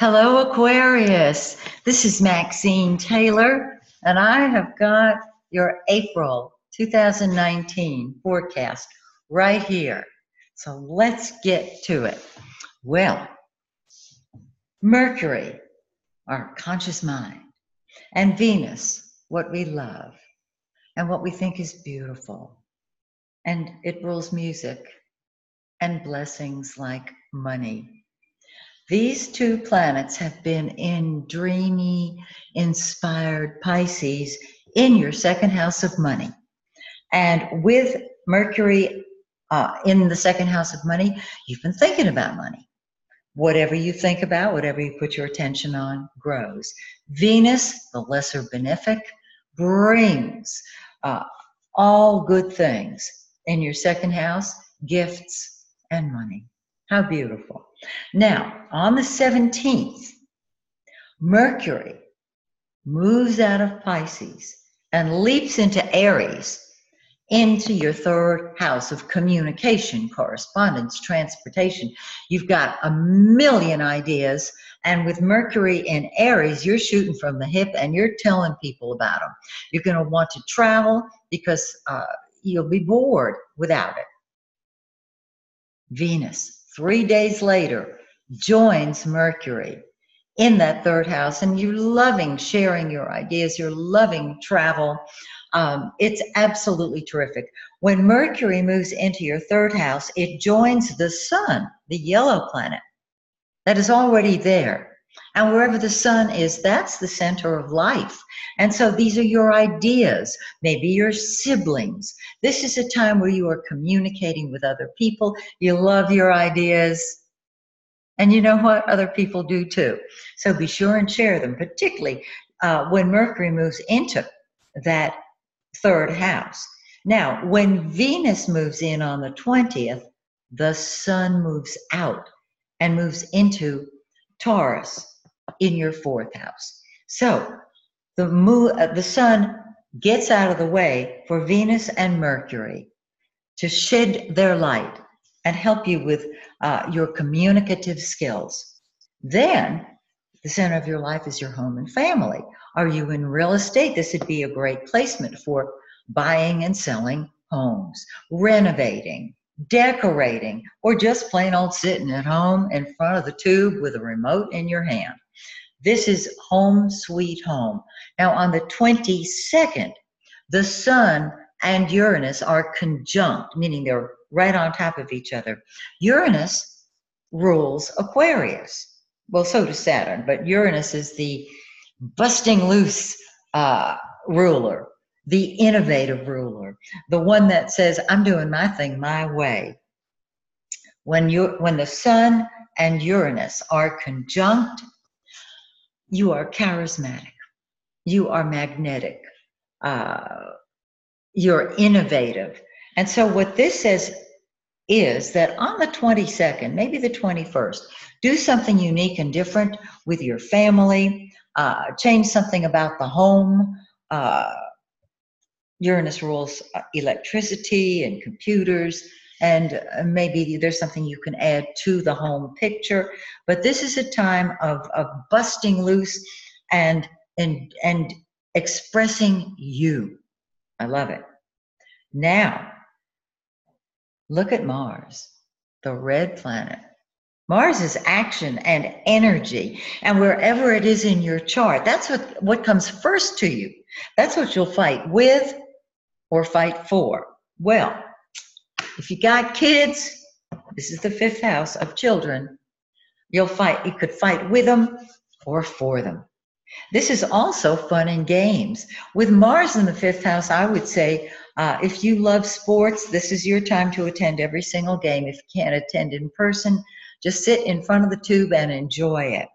Hello, Aquarius. This is Maxine Taylor, and I have got your April 2019 forecast right here. So let's get to it. Well, Mercury, our conscious mind, and Venus, what we love and what we think is beautiful. And it rules music and blessings like money. These two planets have been in dreamy, inspired Pisces in your second house of money. And with Mercury in the second house of money, you've been thinking about money. Whatever you think about, whatever you put your attention on, grows. Venus, the lesser benefic, brings all good things in your second house, gifts and money. How beautiful. Now, on the 17th, Mercury moves out of Pisces and leaps into Aries, into your third house of communication, correspondence, transportation. You've got a million ideas, and with Mercury in Aries, you're shooting from the hip and you're telling people about them. You're going to want to travel because you'll be bored without it. Venus, 3 days later, joins Mercury in that third house, and you're loving sharing your ideas, you're loving travel. It's absolutely terrific. When Mercury moves into your third house, it joins the sun, the yellow planet, that is already there. And wherever the sun is, that's the center of life. And so these are your ideas, maybe your siblings. This is a time where you are communicating with other people. You love your ideas. And you know what? Other people do too. So be sure and share them, particularly when Mercury moves into that third house. Now, when Venus moves in on the 20th, the sun moves out and moves into Taurus in your fourth house. So the sun gets out of the way for Venus and Mercury to shed their light and help you with your communicative skills. Then the center of your life is your home and family. Are you in real estate? This would be a great placement for buying and selling homes, renovating, decorating, or just plain old sitting at home in front of the tube with a remote in your hand. This is home sweet home. Now on the 22nd, the sun and Uranus are conjunct, meaning they're right on top of each other. Uranus rules Aquarius. Well, so does Saturn, but Uranus is the busting loose ruler, the innovative ruler, the one that says, I'm doing my thing my way. When the sun and Uranus are conjunct, you are charismatic, you are magnetic, you're innovative. And so what this says is that on the 22nd, maybe the 21st, do something unique and different with your family, change something about the home. Uranus rules electricity and computers, and maybe there's something you can add to the home picture. But this is a time of busting loose and expressing you. I love it. Now, look at Mars, the red planet. Mars is action and energy, and wherever it is in your chart, that's what comes first to you. That's what you'll fight with or fight for. Well, if you got kids, this is the fifth house of children, you could fight with them or for them. This is also fun and games. With Mars in the fifth house, I would say, if you love sports, this is your time to attend every single game. If you can't attend in person, just sit in front of the tube and enjoy it.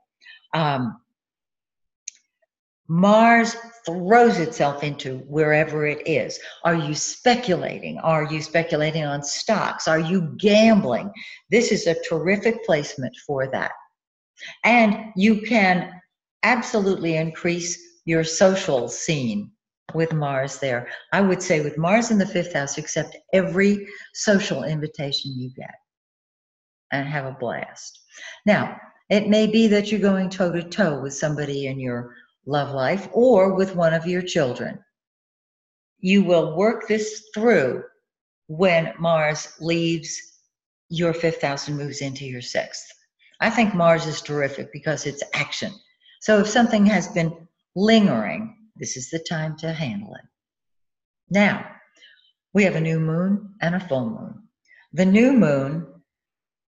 Mars throws itself into wherever it is. Are you speculating? Are you speculating on stocks? Are you gambling? This is a terrific placement for that. And you can absolutely increase your social scene with Mars there. I would say with Mars in the fifth house, accept every social invitation you get and have a blast. Now, It may be that you're going toe to toe with somebody in your love life or with one of your children. You will work this through when Mars leaves your fifth house and moves into your sixth. I think Mars is terrific because it's action. So if something has been lingering, this is the time to handle it. Now, we have a new moon and a full moon. The new moon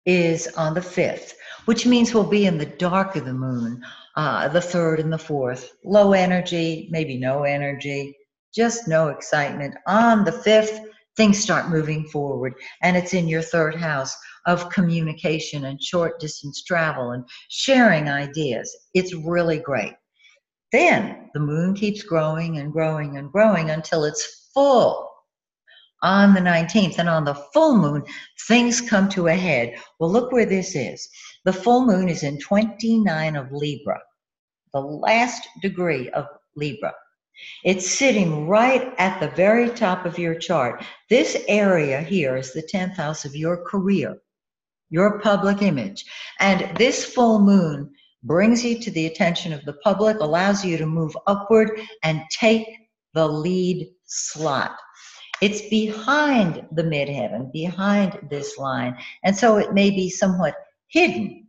is on the 5th, which means we'll be in the dark of the moon, the 3rd and the 4th. Low energy, maybe no energy, just no excitement. On the 5th, things start moving forward, and it's in your 3rd house of communication and short distance travel and sharing ideas. It's really great. Then the moon keeps growing and growing and growing until it's full on the 19th. And on the full moon, things come to a head. Well, look where this is. The full moon is in 29 of Libra, the last degree of Libra. It's sitting right at the very top of your chart. This area here is the 10th house of your career, your public image. And this full moon brings you to the attention of the public, allows you to move upward and take the lead slot. It's behind the midheaven, behind this line, and so it may be somewhat hidden,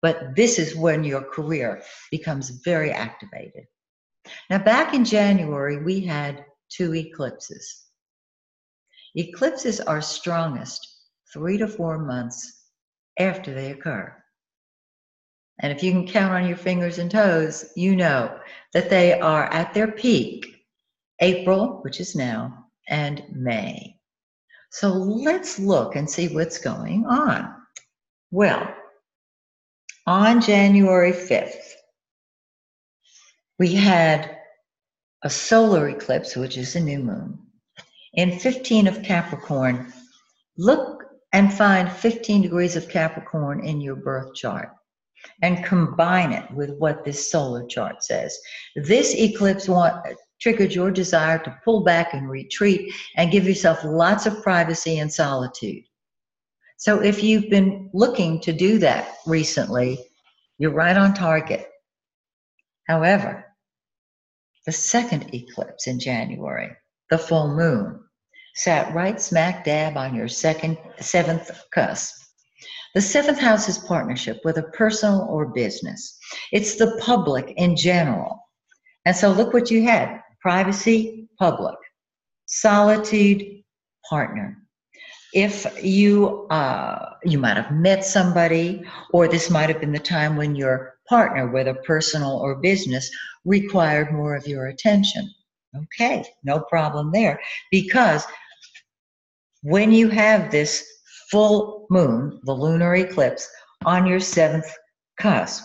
but this is when your career becomes very activated. Now, back in January, we had 2 eclipses. Eclipses are strongest 3 to 4 months after they occur. And if you can count on your fingers and toes, you know that they are at their peak, April, which is now, and May. So let's look and see what's going on. Well, on January 5th, we had a solar eclipse, which is a new moon, in 15 of Capricorn. Look and find 15 degrees of Capricorn in your birth chart and combine it with what this solar chart says. This eclipse triggered your desire to pull back and retreat and give yourself lots of privacy and solitude. So if you've been looking to do that recently, you're right on target. However, the second eclipse in January, the full moon, sat right smack dab on your 7th cusp. The 7th house is partnership, whether personal or business. It's the public in general. And so look what you had. Privacy, public. Solitude, partner. If you might have met somebody, or this might have been the time when your partner, whether personal or business, required more of your attention. Okay, no problem there. Because when you have this full moon, the lunar eclipse, on your 7th cusp,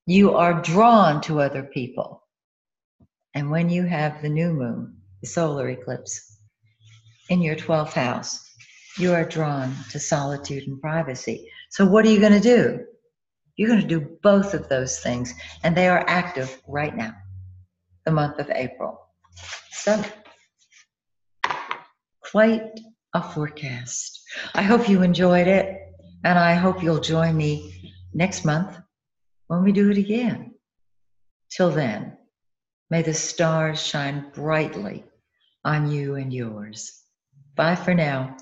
you are drawn to other people. And when you have the new moon, the solar eclipse, in your 12th house, you are drawn to solitude and privacy. So what are you going to do? You're going to do both of those things, and they are active right now, the month of April. So, quite a forecast. I hope you enjoyed it, and I hope you'll join me next month when we do it again. Till then, may the stars shine brightly on you and yours. Bye for now.